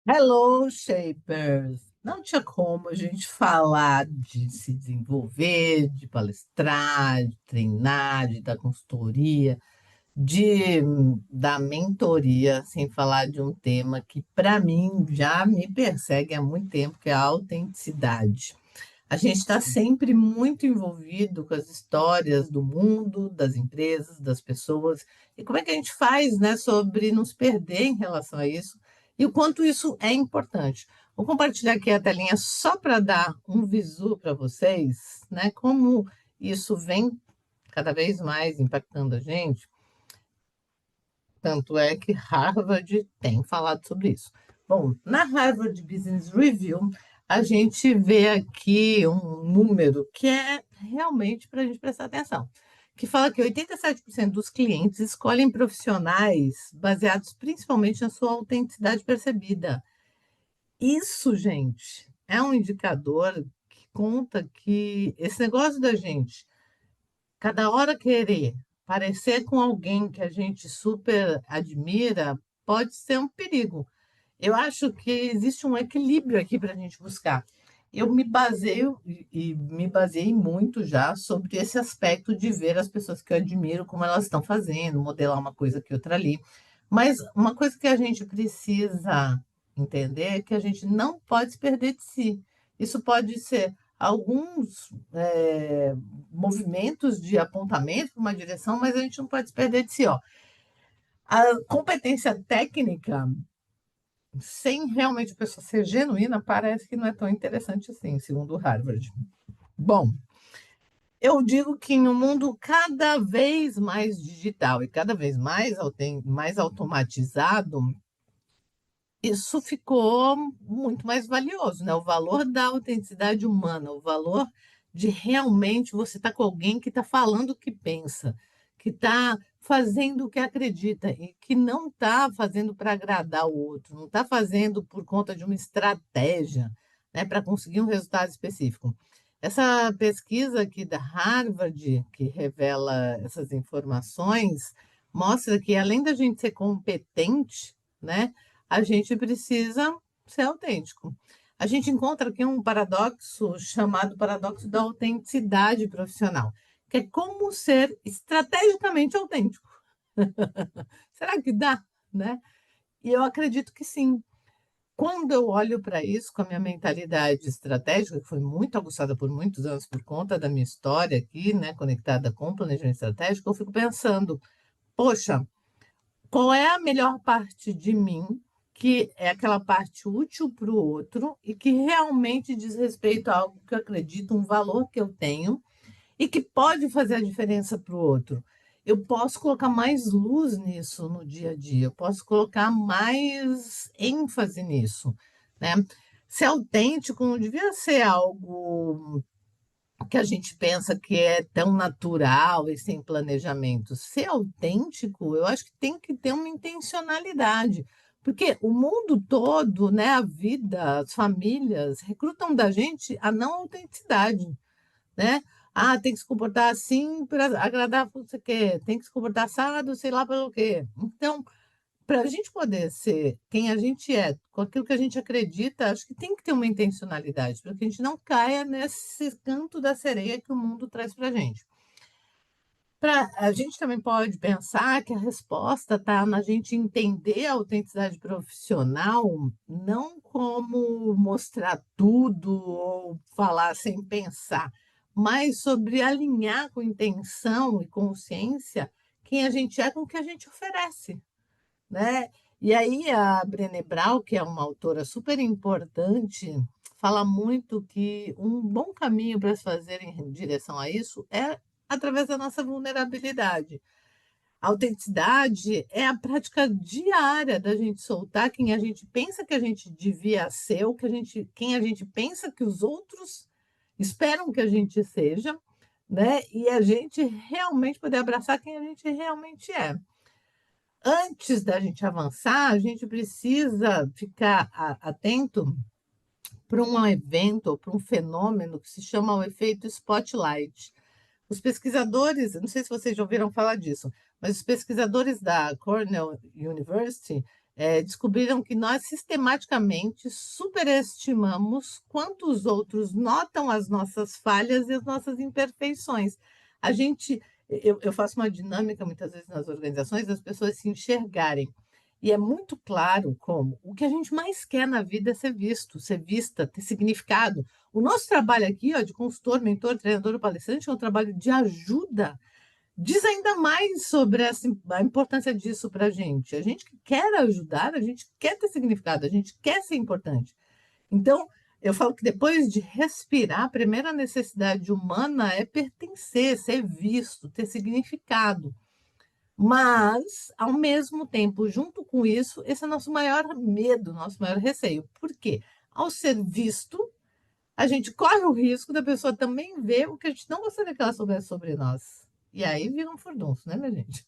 Hello, Shapers! Não tinha como a gente falar de se desenvolver, de palestrar, de treinar, de dar consultoria, da mentoria, sem falar de um tema que, para mim, já me persegue há muito tempo, que é a autenticidade. A gente está sempre muito envolvido com as histórias do mundo, das empresas, das pessoas, e como é que a gente faz, né, sobre não se perder em relação a isso e o quanto isso é importante. Vou compartilhar aqui a telinha só para dar um visu para vocês, né, como isso vem cada vez mais impactando a gente. Tanto é que Harvard tem falado sobre isso. Bom, na Harvard Business Review, a gente vê aqui um número que é realmente para a gente prestar atenção, que fala que 87% dos clientes escolhem profissionais baseados principalmente na sua autenticidade percebida. Isso, gente, é um indicador que conta que esse negócio da gente cada hora querer parecer com alguém que a gente super admira pode ser um perigo. Eu acho que existe um equilíbrio aqui para a gente buscar. Eu me baseio e me baseei muito já sobre esse aspecto de ver as pessoas que eu admiro, como elas estão fazendo, modelar uma coisa que outra ali. Mas uma coisa que a gente precisa entender é que a gente não pode se perder de si. Isso pode ser alguns movimentos de apontamento para uma direção, mas a gente não pode se perder de si. Ó. A competência técnica, sem realmente a pessoa ser genuína, parece que não é tão interessante assim, segundo o Harvard. Bom, eu digo que em um mundo cada vez mais digital e cada vez mais automatizado, isso ficou muito mais valioso, né? O valor da autenticidade humana, o valor de realmente você estar com alguém que está falando o que pensa, que está fazendo o que acredita e que não está fazendo para agradar o outro, não está fazendo por conta de uma estratégia, né, para conseguir um resultado específico. Essa pesquisa aqui da Harvard, que revela essas informações, mostra que além da gente ser competente, né, a gente precisa ser autêntico. A gente encontra aqui um paradoxo chamado paradoxo da autenticidade profissional, que é como ser estrategicamente autêntico. Será que dá, né? E eu acredito que sim. Quando eu olho para isso com a minha mentalidade estratégica, que foi muito aguçada por muitos anos por conta da minha história aqui, né, conectada com o planejamento estratégico, eu fico pensando, poxa, qual é a melhor parte de mim, que é aquela parte útil para o outro e que realmente diz respeito a algo que eu acredito, um valor que eu tenho e que pode fazer a diferença para o outro. Eu posso colocar mais luz nisso no dia a dia, eu posso colocar mais ênfase nisso, né? Ser autêntico não devia ser algo que a gente pensa que é tão natural e sem planejamento. Ser autêntico, eu acho que tem que ter uma intencionalidade, porque o mundo todo, né, a vida, as famílias recrutam da gente a não autenticidade, né? Ah, tem que se comportar assim para agradar não sei o quê, tem que se comportar assado, sei lá pelo quê. Então, para a gente poder ser quem a gente é, com aquilo que a gente acredita, acho que tem que ter uma intencionalidade, para que a gente não caia nesse canto da sereia que o mundo traz para a gente. A gente também pode pensar que a resposta está na gente entender a autenticidade profissional, não como mostrar tudo ou falar sem pensar, mas sobre alinhar com intenção e consciência quem a gente é com o que a gente oferece, né? E aí a Brené Brown, que é uma autora super importante, fala muito que um bom caminho para se fazer em direção a isso é através da nossa vulnerabilidade. A autenticidade é a prática diária da gente soltar quem a gente pensa que a gente devia ser, ou quem a gente pensa que os outros esperam que a gente seja, né? E a gente realmente poder abraçar quem a gente realmente é. Antes da gente avançar, a gente precisa ficar atento para um evento ou para um fenômeno que se chama o efeito spotlight. Os pesquisadores, não sei se vocês já ouviram falar disso, mas os pesquisadores da Cornell University descobriram que nós sistematicamente superestimamos quanto os outros notam as nossas falhas e as nossas imperfeições. A gente, eu faço uma dinâmica muitas vezes nas organizações das pessoas se enxergarem. E é muito claro como o que a gente mais quer na vida é ser visto, ser vista, ter significado. O nosso trabalho aqui, ó, de consultor, mentor, treinador, palestrante, é um trabalho de ajuda. Diz ainda mais sobre a importância disso para a gente. A gente que quer ajudar, a gente quer ter significado, a gente quer ser importante. Então, eu falo que depois de respirar, a primeira necessidade humana é pertencer, ser visto, ter significado. Mas, ao mesmo tempo, junto com isso, esse é o nosso maior medo, nosso maior receio. Por quê? Ao ser visto, a gente corre o risco da pessoa também ver o que a gente não gostaria que ela soubesse sobre nós. E aí vira um furdunço, né, minha gente?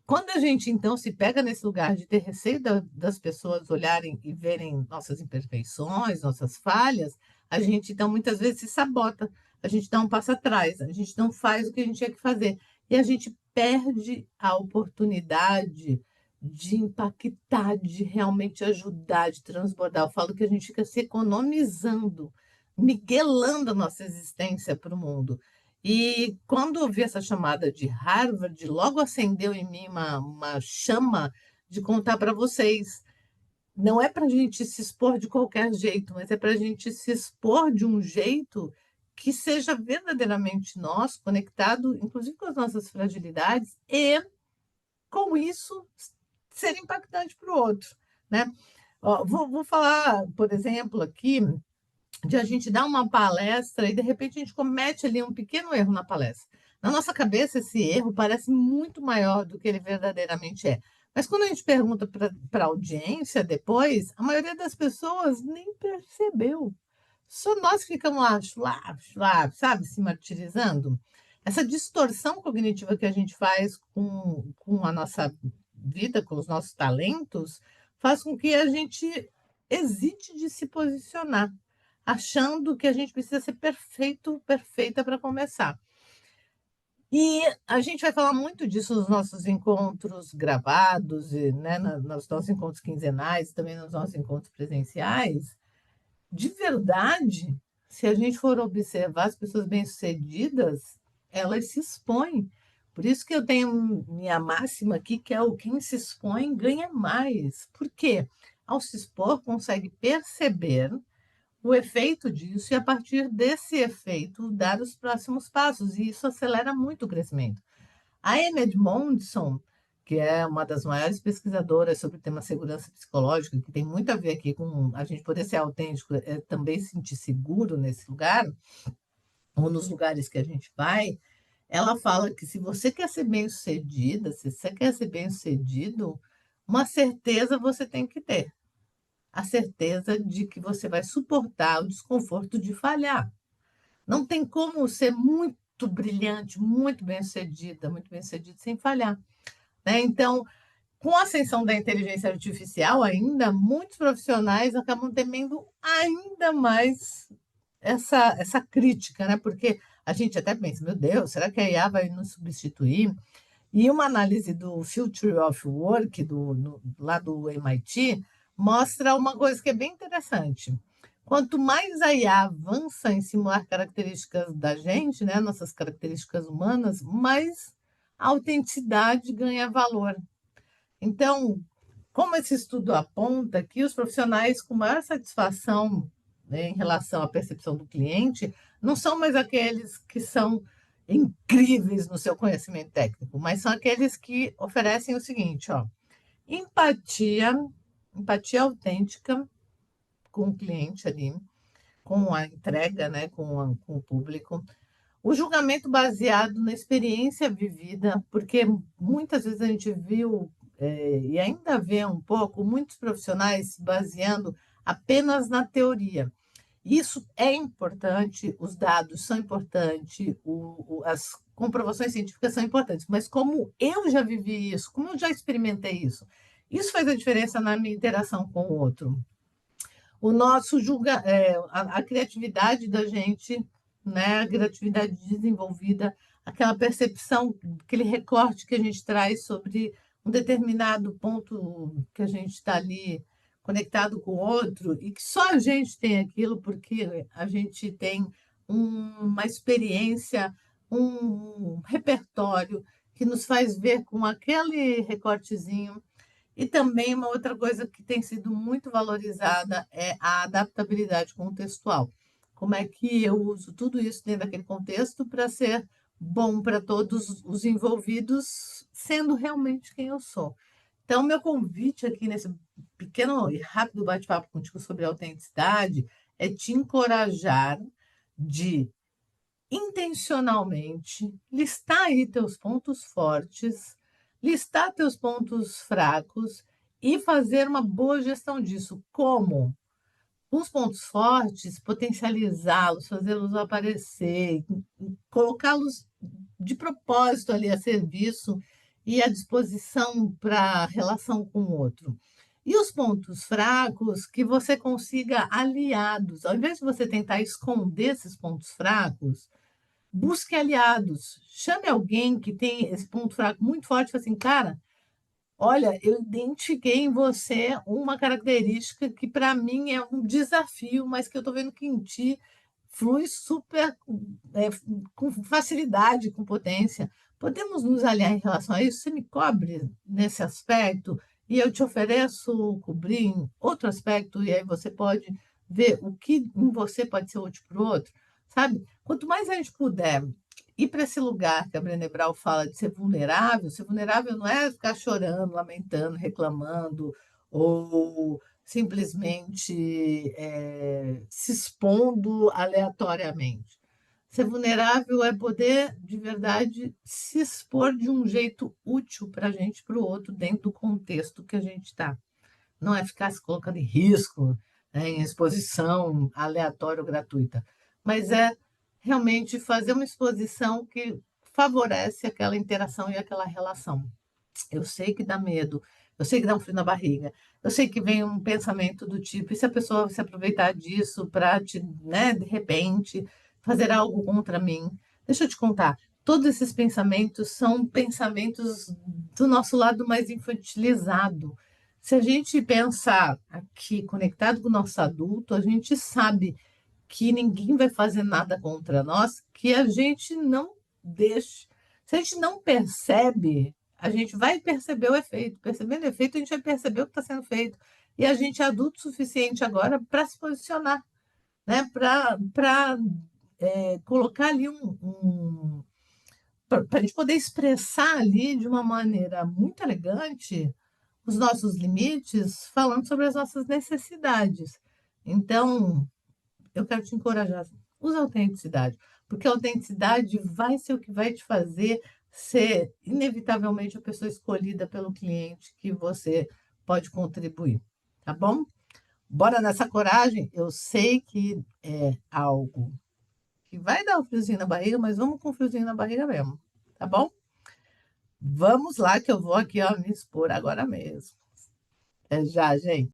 Quando a gente, então, se pega nesse lugar de ter receio das pessoas olharem e verem nossas imperfeições, nossas falhas, a gente, então, muitas vezes se sabota, a gente dá um passo atrás, a gente não faz o que a gente tinha que fazer. E a gente perde a oportunidade de impactar, de realmente ajudar, de transbordar. Eu falo que a gente fica se economizando, miguelando a nossa existência para o mundo. E quando eu vi essa chamada de Harvard, logo acendeu em mim uma chama de contar para vocês. Não é para a gente se expor de qualquer jeito, mas é para a gente se expor de um jeito que seja verdadeiramente nosso, conectado, inclusive com as nossas fragilidades, e com isso ser impactante para o outro, né? Ó, vou falar, por exemplo, aqui de a gente dar uma palestra e de repente a gente comete ali um pequeno erro na palestra. Na nossa cabeça, esse erro parece muito maior do que ele verdadeiramente é. Mas quando a gente pergunta para a audiência depois, a maioria das pessoas nem percebeu. Só nós ficamos lá, sabe, se martirizando. Essa distorção cognitiva que a gente faz com a nossa vida, com os nossos talentos, faz com que a gente hesite de se posicionar, achando que a gente precisa ser perfeito, perfeita para começar. E a gente vai falar muito disso nos nossos encontros gravados, e, né, nos nossos encontros quinzenais, também nos nossos encontros presenciais. De verdade, se a gente for observar as pessoas bem-sucedidas, elas se expõem. Por isso que eu tenho minha máxima aqui, que é o quem se expõe ganha mais. Por quê? Ao se expor, consegue perceber o efeito disso e, a partir desse efeito, dar os próximos passos. E isso acelera muito o crescimento. A Amy Edmondson, que é uma das maiores pesquisadoras sobre o tema segurança psicológica, que tem muito a ver aqui com a gente poder ser autêntico, também se sentir seguro nesse lugar, ou nos lugares que a gente vai, ela fala que se você quer ser bem-sucedida, se você quer ser bem-sucedido, uma certeza você tem que ter. A certeza de que você vai suportar o desconforto de falhar. Não tem como ser muito brilhante, muito bem-sucedido sem falhar, né? Então, com a ascensão da inteligência artificial ainda, muitos profissionais acabam temendo ainda mais essa crítica, né? Porque a gente até pensa, meu Deus, será que a IA vai nos substituir? E uma análise do Future of Work, lá do MIT, mostra uma coisa que é bem interessante. Quanto mais a IA avança em simular características da gente, né, nossas características humanas, mais a autenticidade ganha valor. Então, como esse estudo aponta que os profissionais com maior satisfação, né, em relação à percepção do cliente não são mais aqueles que são incríveis no seu conhecimento técnico, mas são aqueles que oferecem o seguinte, ó, empatia, empatia autêntica com o cliente ali, com a entrega, né, com o público. O julgamento baseado na experiência vivida, porque muitas vezes a gente viu, e ainda vê um pouco, muitos profissionais se baseando apenas na teoria. Isso é importante, os dados são importantes, as comprovações científicas são importantes, mas como eu já vivi isso, como eu já experimentei isso faz a diferença na minha interação com o outro. O nosso a criatividade da gente, né, a criatividade desenvolvida, aquela percepção, aquele recorte que a gente traz sobre um determinado ponto que a gente está ali conectado com o outro e que só a gente tem aquilo porque a gente tem uma experiência, um repertório que nos faz ver com aquele recortezinho. E também uma outra coisa que tem sido muito valorizada é a adaptabilidade contextual. Como é que eu uso tudo isso dentro daquele contexto para ser bom para todos os envolvidos, sendo realmente quem eu sou. Então, meu convite aqui nesse pequeno e rápido bate-papo contigo sobre autenticidade é te encorajar de intencionalmente listar aí teus pontos fortes, listar teus pontos fracos e fazer uma boa gestão disso. Como? Os pontos fortes, potencializá-los, fazê-los aparecer, colocá-los de propósito ali a serviço e à disposição para a relação com o outro. E os pontos fracos, que você consiga aliados. Ao invés de você tentar esconder esses pontos fracos, busque aliados. Chame alguém que tem esse ponto fraco muito forte e fale assim, cara, olha, eu identifiquei em você uma característica que para mim é um desafio, mas que eu estou vendo que em ti flui super é, com facilidade, com potência. Podemos nos aliar em relação a isso? Você me cobre nesse aspecto e eu te ofereço cobrir em outro aspecto, e aí você pode ver o que em você pode ser útil para o outro, sabe? Quanto mais a gente puder ir para esse lugar que a Brené Brown fala de ser vulnerável não é ficar chorando, lamentando, reclamando, ou simplesmente se expondo aleatoriamente. Ser vulnerável é poder, de verdade, se expor de um jeito útil para a gente, para o outro, dentro do contexto que a gente está. Não é ficar se colocando em risco, né, em exposição aleatória ou gratuita, mas é realmente fazer uma exposição que favorece aquela interação e aquela relação. Eu sei que dá medo, eu sei que dá um frio na barriga, eu sei que vem um pensamento do tipo, e se a pessoa se aproveitar disso para te, né, de repente, fazer algo contra mim? Deixa eu te contar, todos esses pensamentos são pensamentos do nosso lado mais infantilizado. Se a gente pensar aqui conectado com o nosso adulto, a gente sabe que ninguém vai fazer nada contra nós, que a gente não deixe. Se a gente não percebe, a gente vai perceber o efeito. Percebendo o efeito, a gente vai perceber o que está sendo feito. E a gente é adulto o suficiente agora para se posicionar, né? Para colocar ali para a gente poder expressar ali de uma maneira muito elegante os nossos limites, falando sobre as nossas necessidades. Então, eu quero te encorajar. Usa a autenticidade, porque a autenticidade vai ser o que vai te fazer ser, inevitavelmente, a pessoa escolhida pelo cliente que você pode contribuir. Tá bom? Bora nessa coragem. Eu sei que é algo que vai dar um friozinho na barriga, mas vamos com um friozinho na barriga mesmo. Tá bom? Vamos lá, que eu vou aqui, ó, me expor agora mesmo. Até já, gente.